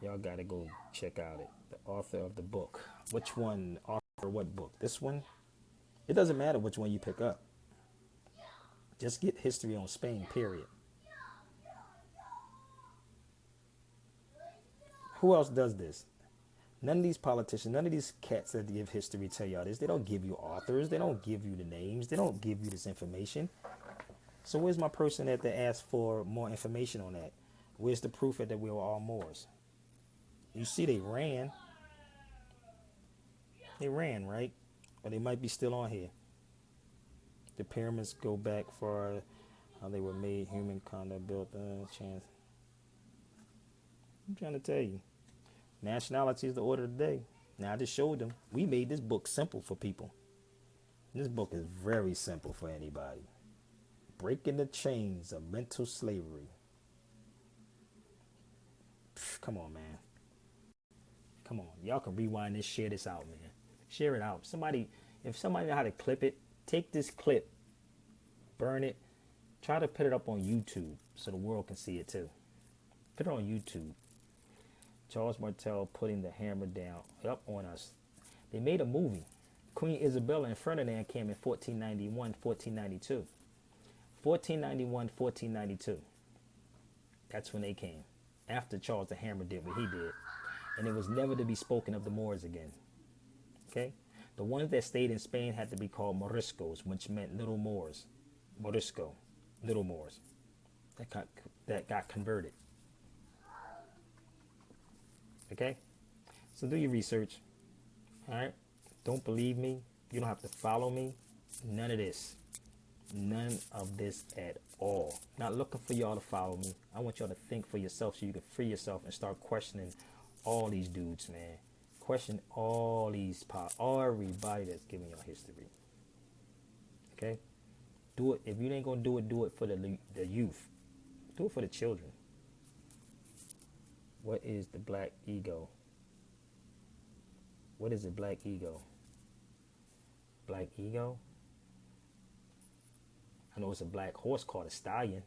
Y'all got to go check out it. The author of the book. Which one? Author what book? This one? It doesn't matter which one you pick up. Just get history on Spain, period. Who else does this? None of these politicians, none of these cats that give history tell y'all this. They don't give you authors. They don't give you the names. They don't give you this information. So where's my person that asked for more information on that? Where's the proof that we were all Moors? You see they ran. They ran, right? Or they might be still on here. The pyramids go back for how they were made, human conduct built, chance. I'm trying to tell you. Nationality is the order of the day. Now I just showed them. We made this book simple for people. This book is very simple for anybody. Breaking the chains of mental slavery. Come on, man. Come on. Y'all can rewind this, share this out, man. Share it out. If somebody know how to clip it, take this clip, burn it, try to put it up on YouTube so the world can see it too. Put it on YouTube. Charles Martel putting the hammer down up on us. They made a movie. Queen Isabella and Ferdinand came in 1491, 1492. 1491, 1492. That's when they came. After Charles the Hammer did what he did. And it was never to be spoken of the Moors again. Okay? The ones that stayed in Spain had to be called Moriscos, which meant little Moors. Morisco, little Moors. That got converted. Okay? So do your research. All right? Don't believe me. You don't have to follow me. None of this. None of this at all. Not looking for y'all to follow me. I want y'all to think for yourself so you can free yourself and start questioning all these dudes, man. Question all these everybody that's giving y'all history. Okay? Do it. If you ain't gonna do it for the youth. Do it for the children. What is the black ego? What is a black ego? Black ego? I know it's a black horse called a stallion.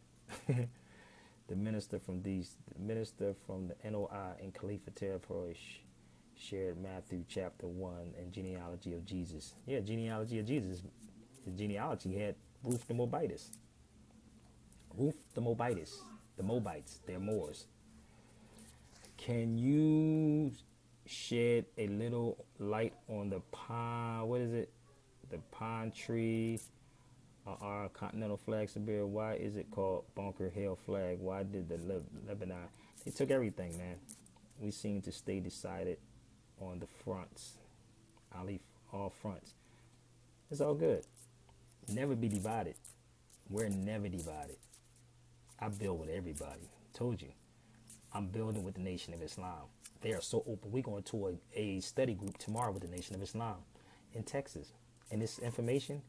The minister from the NOI in Khalifa territory shared Matthew chapter 1 and genealogy of Jesus. Yeah, genealogy of Jesus. His genealogy had Ruth the Moabitess. Ruth the Moabitess. The Moabites, they're Moors. Can you shed a little light on the pine? What is it? The pine tree. Our continental flag, Sabir. Why is it called Bunker Hill flag? Why did the Lebanon? They took everything, man. We seem to stay decided on the fronts. Ali, all fronts. It's all good. Never be divided. We're never divided. I build with everybody. Told you. I'm building with the Nation of Islam. They are so open. We're going to a study group tomorrow with the Nation of Islam in Texas. And this information,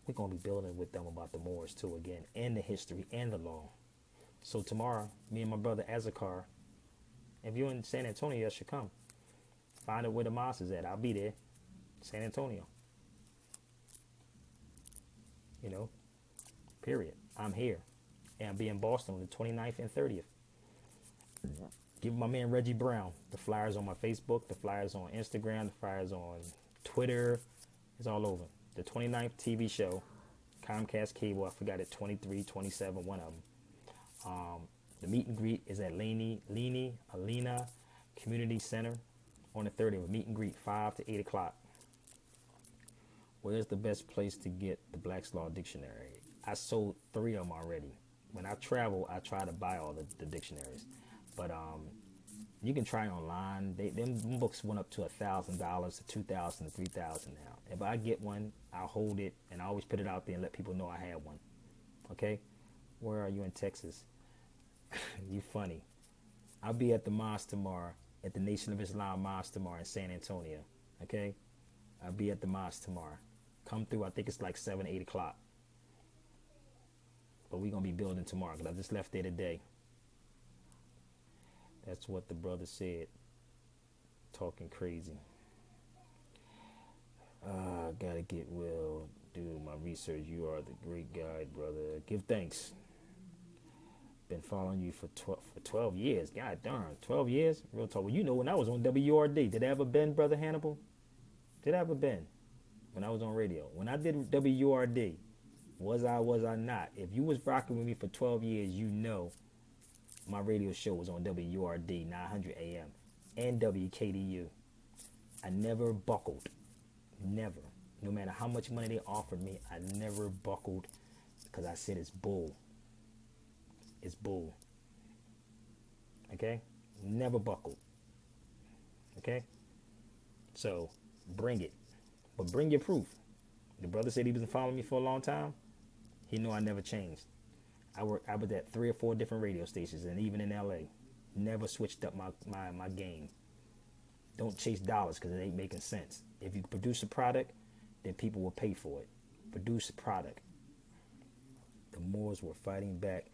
we're going to be building with them about the Moors too again, and the history and the law. So tomorrow, me and my brother Azakar, if you're in San Antonio, you should come. Find out where the mosque is at. I'll be there. San Antonio. You know, period. I'm here. And I'll be in Boston on the 29th and 30th. Give my man Reggie Brown the flyers on my Facebook, the flyers on Instagram, the flyers on Twitter. It's all over. The 29th TV show, Comcast Cable, I forgot it, 23, 27, one of them. The meet and greet is at Alina Community Center on the 30th. Meet and greet 5 to 8 o'clock. Where's the best place to get the Black's Law Dictionary? I sold 3 of them already. When I travel, I try to buy all the dictionaries. But you can try online. Them books went up to $1,000 to $2,000 to $3,000 now. If I get one, I'll hold it, and I always put it out there and let people know I had one. Okay? Where are you in Texas? You funny. I'll be at the mosque tomorrow, at the Nation of Islam Mosque tomorrow in San Antonio. Okay? I'll be at the mosque tomorrow. Come through. I think it's like 7, 8 o'clock. But we're going to be building tomorrow because I just left there today. That's what the brother said. Talking crazy. Gotta get well. Do my research. You are the great guide, brother. Give thanks. Been following you for 12 years. God darn, 12 years? Real talk. Well, you know when I was on WRD. Did I ever been, Brother Hannibal? Did I ever been? When I was on radio. When I did WRD, was I not? If you was rocking with me for 12 years, you know my radio show was on WRD 900 AM and WKDU. I never buckled. Never. No matter how much money they offered me, I never buckled because I said it's bull. It's bull. Okay? Never buckled. Okay? So, bring it. But bring your proof. The brother said he was following me for a long time. He know I never changed. I was at 3 or 4 different radio stations, and even in LA. Never switched up my game. Don't chase dollars because it ain't making sense. If you produce a product, then people will pay for it. Produce a product. The Moors were fighting back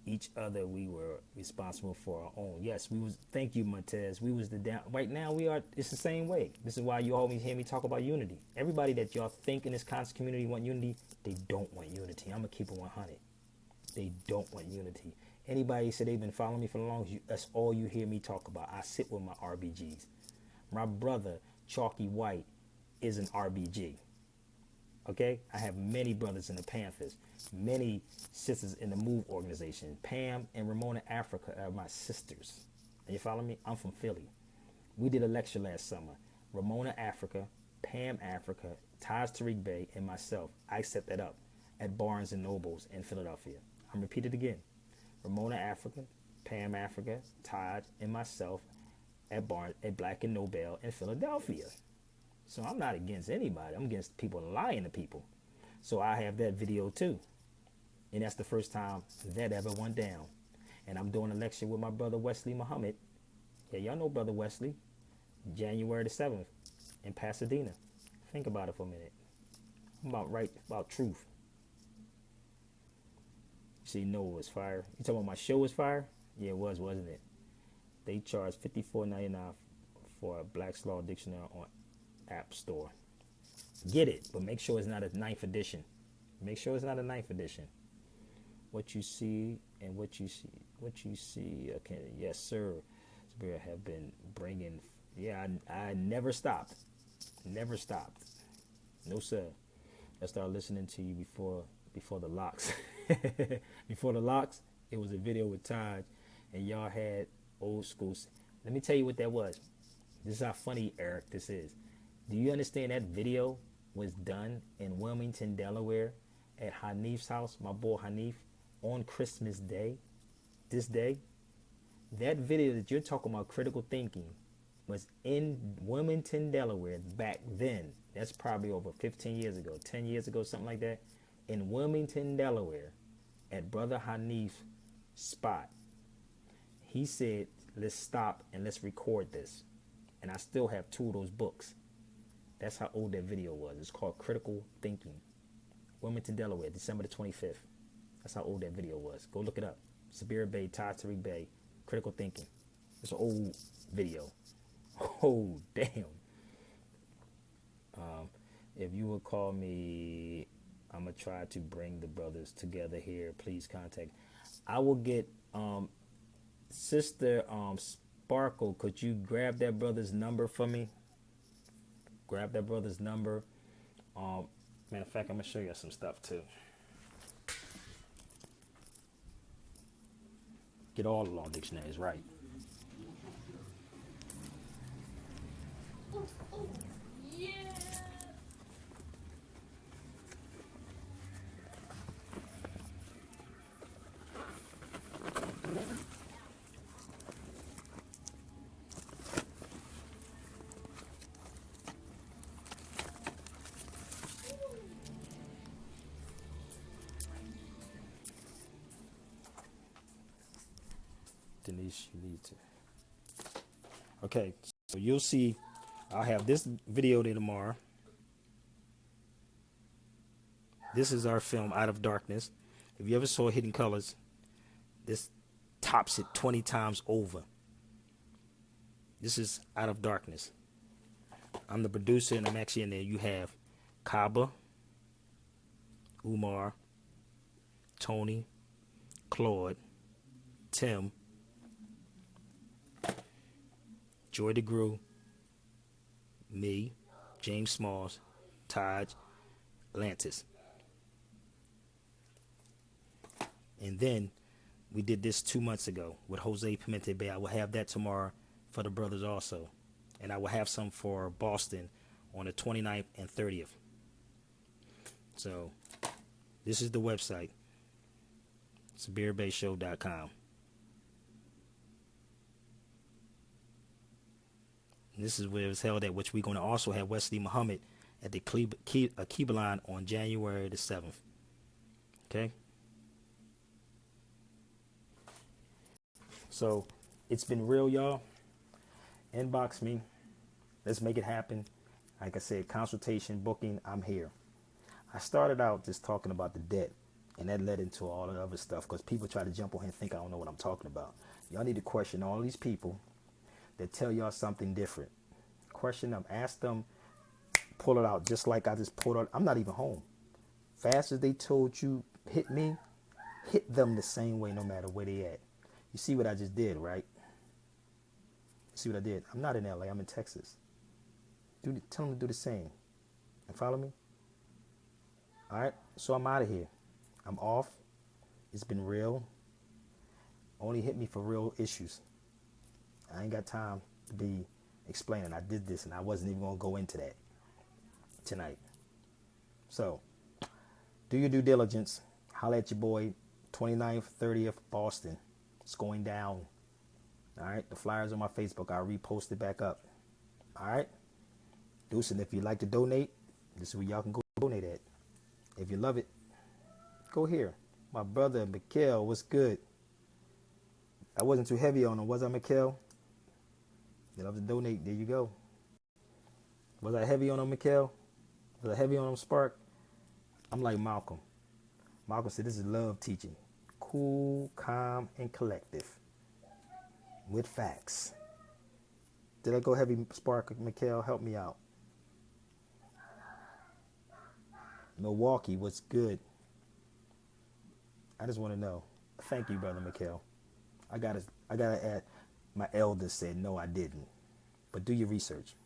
each other. We were responsible for our own. Yes, we was. Thank you, Montez. We was the down. Right now, we are. It's the same way. This is why you always hear me talk about unity. Everybody that y'all think in this conscious community want unity, they don't want unity. I'm gonna keep it 100. They don't want unity. Anybody say they've been following me for the longest, that's all you hear me talk about. I sit with my RBGs. My brother, Chalky White, is an RBG. Okay? I have many brothers in the Panthers, many sisters in the MOVE organization. Pam and Ramona Africa are my sisters. You follow me? I'm from Philly. We did a lecture last summer. Ramona Africa, Pam Africa, Taj Tariq Bey, and myself. I set that up at Barnes and Nobles in Philadelphia. I'm repeat it again. Ramona Africa, Pam Africa, Taj, and myself at Barnes at Black and Nobel in Philadelphia. So I'm not against anybody. I'm against people lying to people. So I have that video too. And that's the first time that ever went down. And I'm doing a lecture with my brother Wesley Muhammad. Yeah, y'all know brother Wesley. January the 7th in Pasadena. Think about it for a minute. I'm about truth. See, no, it was fire. You talking about my show was fire? Yeah, it was, wasn't it? They charged $54.99 for a Black's Law Dictionary on App Store. Get it, but make sure it's not a 9th edition. Make sure it's not a 9th edition. What you see and what you see. Okay, yes, sir. Sabir have been bringing. Yeah, I never stopped. Never stopped. No, sir. I started listening to you before the locks. Before the locks, it was a video with Taj, and y'all had old school. Let me tell you what that was. This is how funny, Eric, this is. Do you understand that video was done in Wilmington, Delaware, at Hanif's house, my boy Hanif, on Christmas Day? This day, that video that you're talking about, critical thinking, was in Wilmington, Delaware back then. That's probably over 15 years ago, 10 years ago, something like that. In Wilmington, Delaware, at Brother Hanif's spot. He said, let's stop and let's record this. And I still have 2 of those books. That's how old that video was. It's called Critical Thinking. Wilmington, Delaware, December the 25th. That's how old that video was. Go look it up. Sabir Bey, Taj Tariq Bey, Critical Thinking. It's an old video. Oh, damn. If you would call me, I'm going to try to bring the brothers together here. Please contact. I will get Sister Sparkle. Could you grab that brother's number for me? Grab that brother's number. Matter of fact, I'm going to show you some stuff too. Get all the law dictionaries right. Yeah. Denise, you need to. Okay, so you'll see. I'll have this video there tomorrow. This is our film, Out of Darkness. If you ever saw Hidden Colors, this tops it 20 times over. This is Out of Darkness. I'm the producer, and I'm actually in there. You have Kaba, Umar, Tony, Claude, Tim, Joy DeGrew, me, James Smalls, Taj, Atlantis. And then we did this 2 months ago with Jose Pimentel Bay. I will have that tomorrow for the brothers also. And I will have some for Boston on the 29th and 30th. So this is the website, SabirBayShow.com. This is where it was held at, which we're going to also have Wesley Muhammad at the Kebalan on January the 7th. Okay? So, it's been real, y'all. Inbox me. Let's make it happen. Like I said, consultation, booking, I'm here. I started out just talking about the debt, and that led into all the other stuff because people try to jump on here and think I don't know what I'm talking about. Y'all need to question all these people that tell y'all something different. Question them, ask them, pull it out just like I just pulled out. I'm not even home. Fast as they told you, hit me, hit them the same way no matter where they at. You see what I just did, right? You see what I did? I'm not in LA, I'm in Texas. Tell them to do the same. And follow me? All right, so I'm out of here. I'm off. It's been real. Only hit me for real issues. I ain't got time to be explaining. I did this and I wasn't even going to go into that tonight. So, do your due diligence. Holla at your boy. 29th, 30th, Boston. It's going down. All right, the flyers on my Facebook. I'll repost it back up. All right. Deuce, and if you'd like to donate, this is where y'all can go donate at. If you love it, go here. My brother, Mikhail, what's good? I wasn't too heavy on him, was I, Mikhail? You love to donate. There you go. Was I heavy on him, Mikhail? Was I heavy on him, Spark? I'm like Malcolm. Malcolm said this is love teaching. Cool, calm, and collective. With facts. Did I go heavy, Spark? Mikhail, help me out. Milwaukee, what's good? I just want to know. Thank you, brother Mikhail. I gotta add. My elders said no, I didn't. But do your research.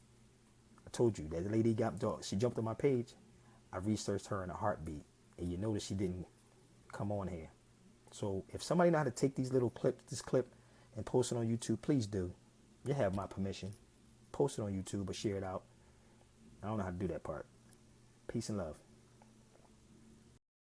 I told you that lady she jumped on my page. I researched her in a heartbeat, and you notice she didn't come on here. So if somebody know how to take these little clips, this clip, and post it on YouTube, please do. You have my permission. Post it on YouTube or share it out. I don't know how to do that part. Peace and love.